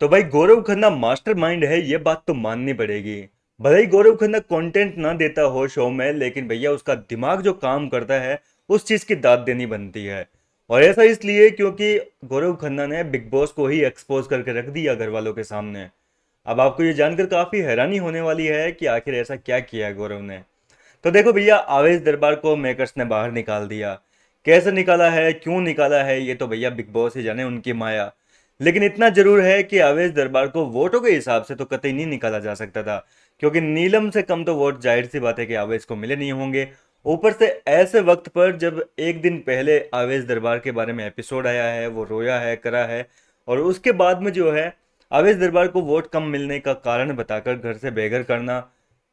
तो भाई गौरव खन्ना मास्टरमाइंड है, ये बात तो माननी पड़ेगी। भले ही गौरव खन्ना कंटेंट ना देता हो शो में, लेकिन भैया उसका दिमाग जो काम करता है उस चीज की दाद देनी बनती है। और ऐसा इसलिए क्योंकि गौरव खन्ना ने बिग बॉस को ही एक्सपोज करके रख दिया घर वालों के सामने। अब आपको ये जानकर काफी हैरानी होने वाली है कि आखिर ऐसा क्या किया है गौरव ने। तो देखो भैया, आवेश दरबार को मेकर्स ने बाहर निकाल दिया। कैसे निकाला है, क्यों निकाला है, ये तो भैया बिग बॉस ही जाने, उनकी माया। लेकिन इतना जरूर है कि आवेश दरबार को वोटों के हिसाब से तो कतई नहीं निकाला जा सकता था, क्योंकि नीलम से कम तो वोट जाहिर सी बात है कि आवेश को मिले नहीं होंगे। ऊपर से ऐसे वक्त पर जब एक दिन पहले आवेश दरबार के बारे में एपिसोड आया है, वो रोया है, करा है, और उसके बाद में जो है आवेश दरबार को वोट कम मिलने का कारण बताकर घर से बेघर करना,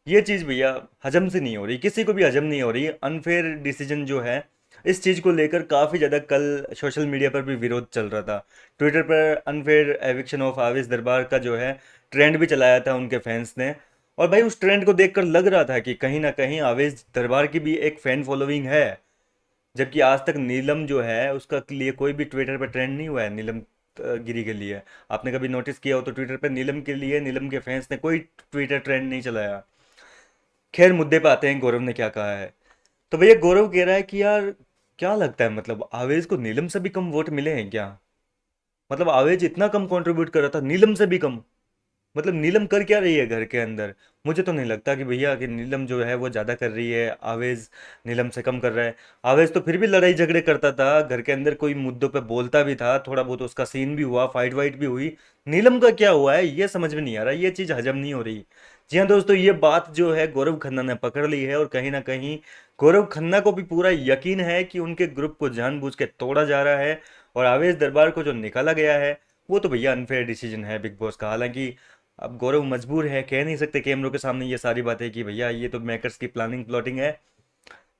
ये चीज भैया हजम से नहीं हो रही, किसी को भी हजम नहीं हो रही। अनफेयर डिसीजन जो है, इस चीज को लेकर काफी ज्यादा कल सोशल मीडिया पर भी विरोध चल रहा था। ट्विटर पर अनफेयर एविक्शन ऑफ आवेश दरबार का जो है ट्रेंड भी चलाया था उनके फैंस ने। और भाई उस ट्रेंड को देखकर लग रहा था कि कहीं ना कहीं आवेश दरबार की भी एक फैन फॉलोइंग है। जबकि आज तक नीलम जो है उसका लिए कोई भी ट्विटर पर ट्रेंड नहीं हुआ है, नीलम गिरी के लिए। आपने कभी नोटिस किया हो तो ट्विटर पर नीलम के लिए नीलम के फैंस ने कोई ट्विटर ट्रेंड नहीं चलाया। खैर, मुद्दे पे आते हैं, गौरव ने क्या कहा है। तो भैया गौरव कह रहा है कि यार, क्या लगता है, मतलब आवेश को नीलम से भी कम वोट मिले हैं क्या? मतलब आवेश इतना कम कंट्रीब्यूट कर रहा था, नीलम से भी कम। मतलब नीलम कर क्या रही है घर के अंदर? मुझे तो नहीं लगता कि भैया कि नीलम जो है वो ज़्यादा कर रही है, आवेश नीलम से कम कर रहा है। आवेश तो फिर भी लड़ाई झगड़े करता था घर के अंदर, कोई मुद्दों पे बोलता भी था, थोड़ा बहुत उसका सीन भी हुआ, फाइट वाइट भी हुई। नीलम का क्या हुआ है, ये समझ में नहीं आ रहा, ये चीज़ हजम नहीं हो रही। जी हाँ दोस्तों, ये बात जो है गौरव खन्ना ने पकड़ ली है, और कहीं ना कहीं गौरव खन्ना को भी पूरा यकीन है कि उनके ग्रुप को जानबूझ के तोड़ा जा रहा है। और आवेश दरबार को जो निकाला गया है, वो तो भैया अनफेयर डिसीजन है बिग बॉस का। हालांकि अब गौरव मजबूर है, कह नहीं सकते कैमरों के सामने ये सारी बातें कि भैया ये तो मेकर्स की प्लानिंग प्लॉटिंग है।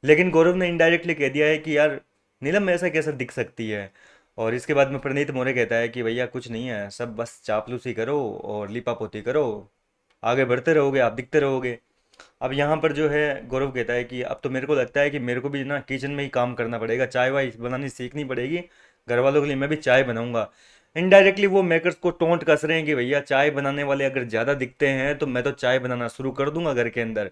लेकिन गौरव ने इनडायरेक्टली कह दिया है कि यार, नीलम ऐसा कैसे दिख सकती है। और इसके बाद में प्रणीत मोरे कहता है कि भैया कुछ नहीं है, सब बस चापलूसी करो और लिपापोती करो, आगे बढ़ते रहोगे, आप दिखते रहोगे। अब यहाँ पर जो है गौरव कहता है कि अब तो मेरे को लगता है कि मेरे को भी ना किचन में ही काम करना पड़ेगा, चाय वाय बनानी सीखनी पड़ेगी, घर वालों के लिए मैं भी चाय बनाऊंगा। इनडायरेक्टली वो मेकर्स को टोंट कस रहे हैं कि भैया चाय बनाने वाले अगर ज़्यादा दिखते हैं तो मैं तो चाय बनाना शुरू कर दूंगा घर के अंदर।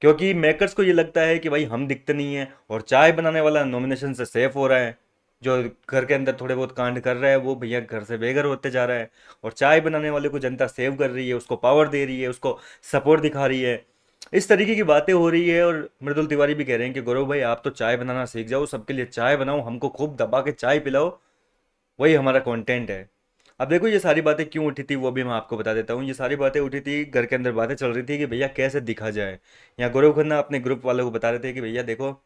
क्योंकि मेकर्स को ये लगता है कि भाई हम दिखते नहीं हैं, और चाय बनाने वाला नॉमिनेशन से सेफ हो रहा है। जो घर के अंदर थोड़े बहुत कांड कर रहा है वो भैया घर से बेघर होते जा रहा है। और चाय बनाने वाले को जनता सेव कर रही है, उसको पावर दे रही है, उसको सपोर्ट दिखा रही है। इस तरीके की बातें हो रही है। और मृदुल तिवारी भी कह रहे हैं कि गौरव भाई आप तो चाय बनाना सीख जाओ, सबके लिए चाय बनाओ, हमको खूब दबा के चाय पिलाओ, वही हमारा कंटेंट है। अब देखो, ये सारी बातें क्यों उठी थी वो भी मैं आपको बता देता हूँ। ये सारी बातें उठी थी, घर के अंदर बातें चल रही थी कि भैया कैसे दिखा जाए। यहाँ गौरव खन्ना अपने ग्रुप वालों को बता रहे थे कि भैया देखो,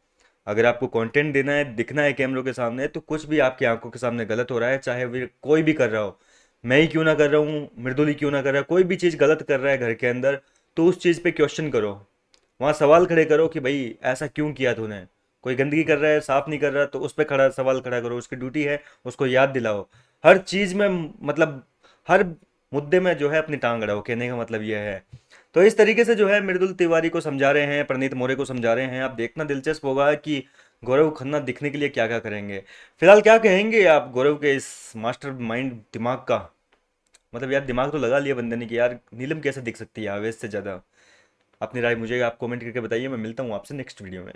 अगर आपको कंटेंट देना है, दिखना है कैमरों के सामने, तो कुछ भी आपकी आंखों के सामने गलत हो रहा है, चाहे वो कोई भी कर रहा हो, मैं ही क्यों ना कर रहा हूँ, मृदुल ही क्यों ना कर रहा है, कोई भी चीज़ गलत कर रहा है घर के अंदर, तो उस चीज़ पे क्वेश्चन करो। वहाँ सवाल खड़े करो कि भाई ऐसा क्यों किया तूने। कोई गंदगी कर रहा है, साफ नहीं कर रहा, तो उस पर खड़ा सवाल खड़ा करो, उसकी ड्यूटी है, उसको याद दिलाओ। हर चीज में, मतलब हर मुद्दे में जो है अपनी टांग अड़ाओ, कहने का मतलब यह है। तो इस तरीके से जो है मृदुल तिवारी को समझा रहे हैं, प्रणीत मोरे को समझा रहे हैं। अब देखना दिलचस्प होगा कि गौरव खन्ना दिखने के लिए क्या क्या करेंगे। फिलहाल क्या कहेंगे आप गौरव के इस मास्टर माइंड दिमाग का? मतलब यार, दिमाग तो लगा लिया बंदे ने कि यार नीलम कैसे दिख सकती है आवेश से ज्यादा। अपनी राय मुझे आप कमेंट करके बताइए, मैं मिलता हूँ आपसे नेक्स्ट वीडियो में।